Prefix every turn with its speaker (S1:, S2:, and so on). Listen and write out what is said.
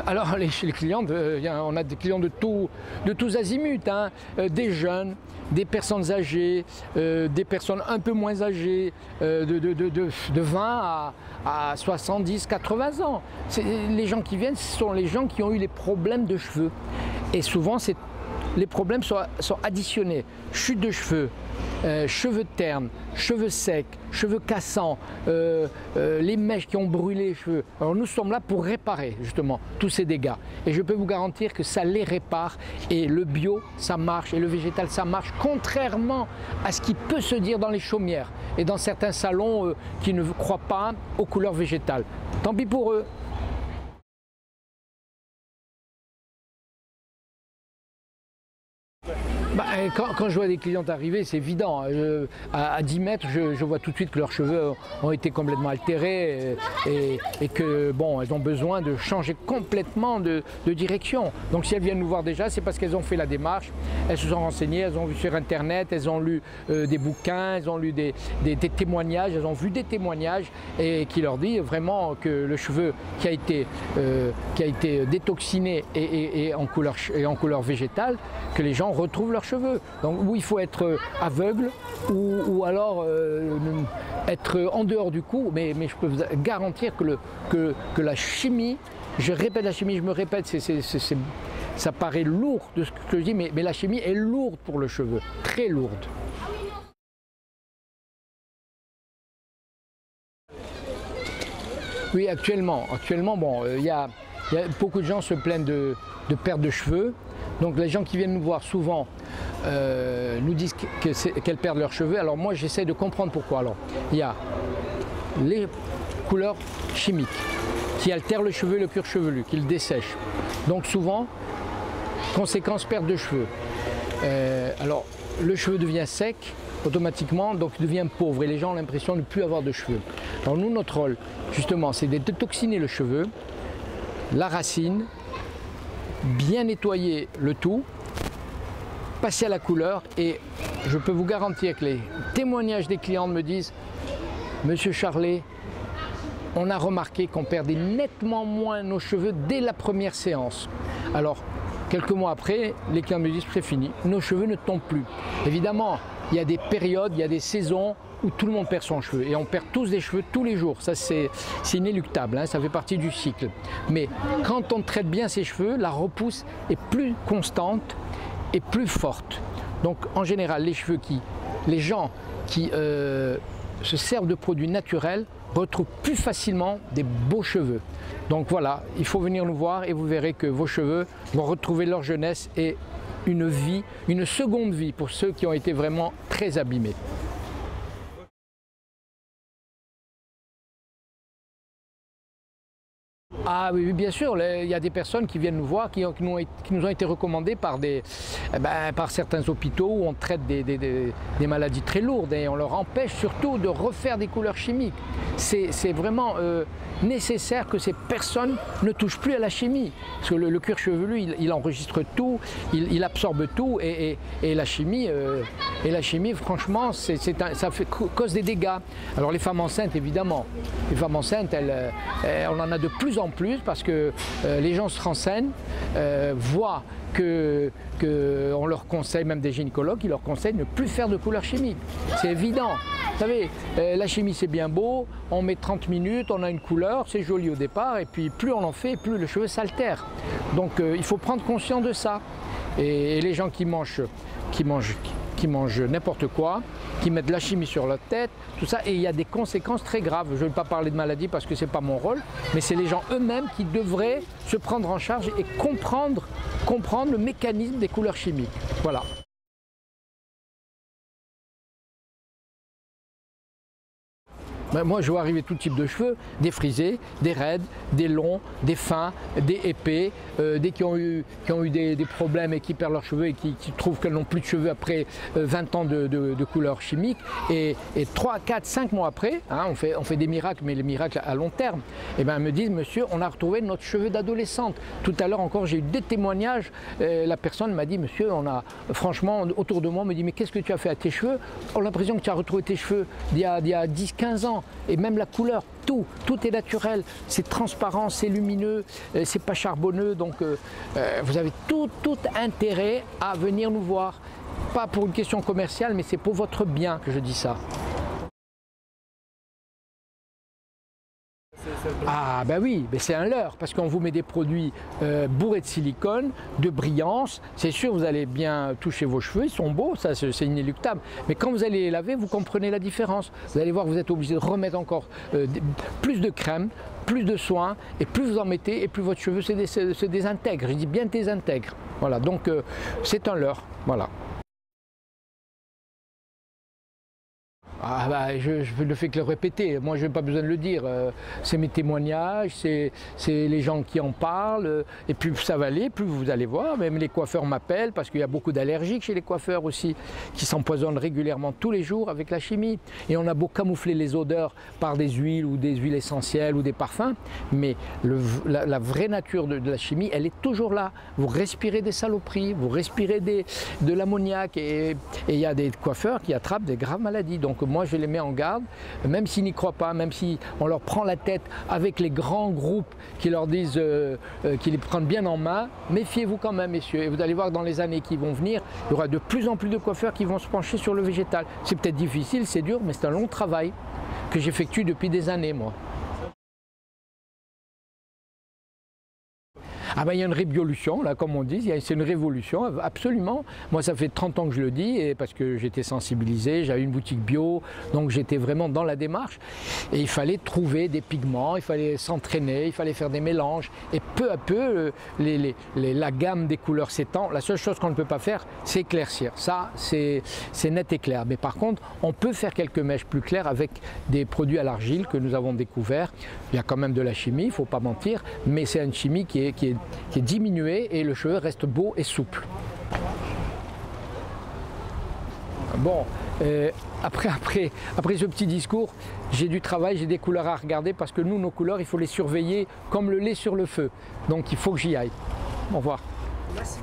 S1: Alors les clients, on a des clients de tous azimuts, hein, des jeunes, des personnes âgées, des personnes un peu moins âgées, de 20 à 70, 80 ans. Les gens qui viennent, ce sont les gens qui ont eu les problèmes de cheveux. Et souvent, les problèmes sont additionnés. Chute de cheveux, cheveux ternes, cheveux secs, cheveux cassants, les mèches qui ont brûlé les cheveux. Alors nous sommes là pour réparer justement tous ces dégâts. Et je peux vous garantir que ça les répare. Et le bio, ça marche. Et le végétal, ça marche. Contrairement à ce qui peut se dire dans les chaumières et dans certains salons qui ne croient pas aux couleurs végétales. Tant pis pour eux. Quand je vois des clientes arriver, c'est évident. À 10 mètres, je vois tout de suite que leurs cheveux ont été complètement altérés et que bon, elles ont besoin de changer complètement de direction. Donc si elles viennent nous voir déjà, c'est parce qu'elles ont fait la démarche, elles se sont renseignées, elles ont vu sur internet, elles ont lu des bouquins, elles ont lu des témoignages, elles ont vu des témoignages et qui leur dit vraiment que le cheveu qui a été détoxiné et en couleur végétale, que les gens retrouvent leurs cheveux. Donc où il faut être aveugle ou alors être en dehors du coup, mais je peux vous garantir que la chimie, je répète la chimie, je me répète, ça paraît lourd de ce que je dis, mais la chimie est lourde pour le cheveu, très lourde. Oui, actuellement bon, il y a beaucoup de gens se plaignent de perte de cheveux. Donc les gens qui viennent nous voir souvent nous disent qu'elles perdent leurs cheveux. Alors moi j'essaie de comprendre pourquoi. Alors il y a les couleurs chimiques qui altèrent le cheveu et le cuir chevelu, qui le dessèchent. Donc souvent, conséquence perte de cheveux. Alors le cheveu devient sec automatiquement, donc il devient pauvre et les gens ont l'impression de ne plus avoir de cheveux. Alors nous, notre rôle justement, c'est de détoxiner le cheveu, la racine, bien nettoyer le tout, passer à la couleur et je peux vous garantir que les témoignages des clientes me disent « Monsieur Charlet, on a remarqué qu'on perdait nettement moins nos cheveux dès la première séance. » Alors, quelques mois après, les clients me disent « C'est fini, nos cheveux ne tombent plus. » Évidemment, il y a des périodes, il y a des saisons où tout le monde perd son cheveu et on perd tous des cheveux tous les jours, ça c'est inéluctable, hein, ça fait partie du cycle. Mais quand on traite bien ses cheveux, la repousse est plus constante et plus forte. Donc en général, les gens qui se servent de produits naturels retrouvent plus facilement des beaux cheveux. Donc voilà, il faut venir nous voir et vous verrez que vos cheveux vont retrouver leur jeunesse et une vie, une seconde vie pour ceux qui ont été vraiment très abîmés. Ah oui, bien sûr, il y a des personnes qui viennent nous voir, qui nous ont été recommandées par certains hôpitaux où on traite des maladies très lourdes et on leur empêche surtout de refaire des couleurs chimiques. C'est vraiment nécessaire que ces personnes ne touchent plus à la chimie. Parce que le cuir chevelu, il enregistre tout, il absorbe tout et la chimie, franchement, ça cause des dégâts. Alors les femmes enceintes, évidemment, les femmes enceintes, on en a de plus en plus parce que les gens se renseignent, voient qu'on leur conseille, même des gynécologues, ils leur conseillent de ne plus faire de couleurs chimiques. C'est évident. Vous savez, la chimie c'est bien beau, on met 30 minutes, on a une couleur, c'est joli au départ, et puis plus on en fait, plus le cheveu s'altère. Donc il faut prendre conscience de ça. Et les gens qui mangent n'importe quoi, qui mettent de la chimie sur leur tête, tout ça, et il y a des conséquences très graves. Je ne vais pas parler de maladie parce que ce n'est pas mon rôle, mais c'est les gens eux-mêmes qui devraient se prendre en charge et comprendre le mécanisme des couleurs chimiques. Voilà. Moi, je vois arriver tout type de cheveux, des frisés, des raides, des longs, des fins, des épais, des qui ont eu des problèmes et qui perdent leurs cheveux et qui trouvent qu'elles n'ont plus de cheveux après 20 ans de couleurs chimiques. Et 3, 4, 5 mois après, hein, on fait des miracles, mais les miracles à long terme, et ben, elles me disent, monsieur, on a retrouvé notre cheveu d'adolescente. Tout à l'heure encore, j'ai eu des témoignages, la personne m'a dit, monsieur, franchement, autour de moi, on me dit, mais qu'est-ce que tu as fait à tes cheveux? On a l'impression que tu as retrouvé tes cheveux d'il y a 10, 15 ans. vraiment. Et même la couleur, tout est naturel. C'est transparent, c'est lumineux, c'est pas charbonneux. Donc vous avez tout intérêt à venir nous voir. Pas pour une question commerciale, mais c'est pour votre bien que je dis ça. Ah ben oui, mais c'est un leurre parce qu'on vous met des produits bourrés de silicone, de brillance. C'est sûr, vous allez bien toucher vos cheveux, ils sont beaux, ça c'est inéluctable. Mais quand vous allez les laver, vous comprenez la différence. Vous allez voir que vous êtes obligé de remettre encore plus de crème, plus de soins, et plus vous en mettez, et plus votre cheveu se désintègre. Je dis bien désintègre. Voilà, donc c'est un leurre. Voilà. Ah bah, je ne fais que le répéter, moi je n'ai pas besoin de le dire, c'est mes témoignages, c'est les gens qui en parlent, et plus ça va aller, plus vous allez voir, même les coiffeurs m'appellent parce qu'il y a beaucoup d'allergiques chez les coiffeurs aussi, qui s'empoisonnent régulièrement tous les jours avec la chimie. Et on a beau camoufler les odeurs par des huiles ou des huiles essentielles ou des parfums, mais la vraie nature de la chimie, elle est toujours là. Vous respirez des saloperies, vous respirez de l'ammoniac, et il y a des coiffeurs qui attrapent des graves maladies. Donc moi je les mets en garde, même s'ils n'y croient pas, même si on leur prend la tête avec les grands groupes qui leur disent qu'ils les prennent bien en main, méfiez-vous quand même messieurs, et vous allez voir que dans les années qui vont venir, il y aura de plus en plus de coiffeurs qui vont se pencher sur le végétal. C'est peut-être difficile, c'est dur, mais c'est un long travail que j'effectue depuis des années moi. Ah ben, il y a une révolution, là, comme on dit, c'est une révolution, absolument. Moi, ça fait 30 ans que je le dis, et parce que j'étais sensibilisé, j'avais une boutique bio, donc j'étais vraiment dans la démarche. Et il fallait trouver des pigments, il fallait s'entraîner, il fallait faire des mélanges. Et peu à peu, la gamme des couleurs s'étend. La seule chose qu'on ne peut pas faire, c'est éclaircir. Ça, c'est net et clair. Mais par contre, on peut faire quelques mèches plus claires avec des produits à l'argile que nous avons découverts. Il y a quand même de la chimie, il ne faut pas mentir, mais c'est une chimie qui est diminuée et le cheveu reste beau et souple. Bon, après ce petit discours, j'ai du travail, j'ai des couleurs à regarder parce que nous, nos couleurs, il faut les surveiller comme le lait sur le feu. Donc il faut que j'y aille. Au revoir.
S2: Merci.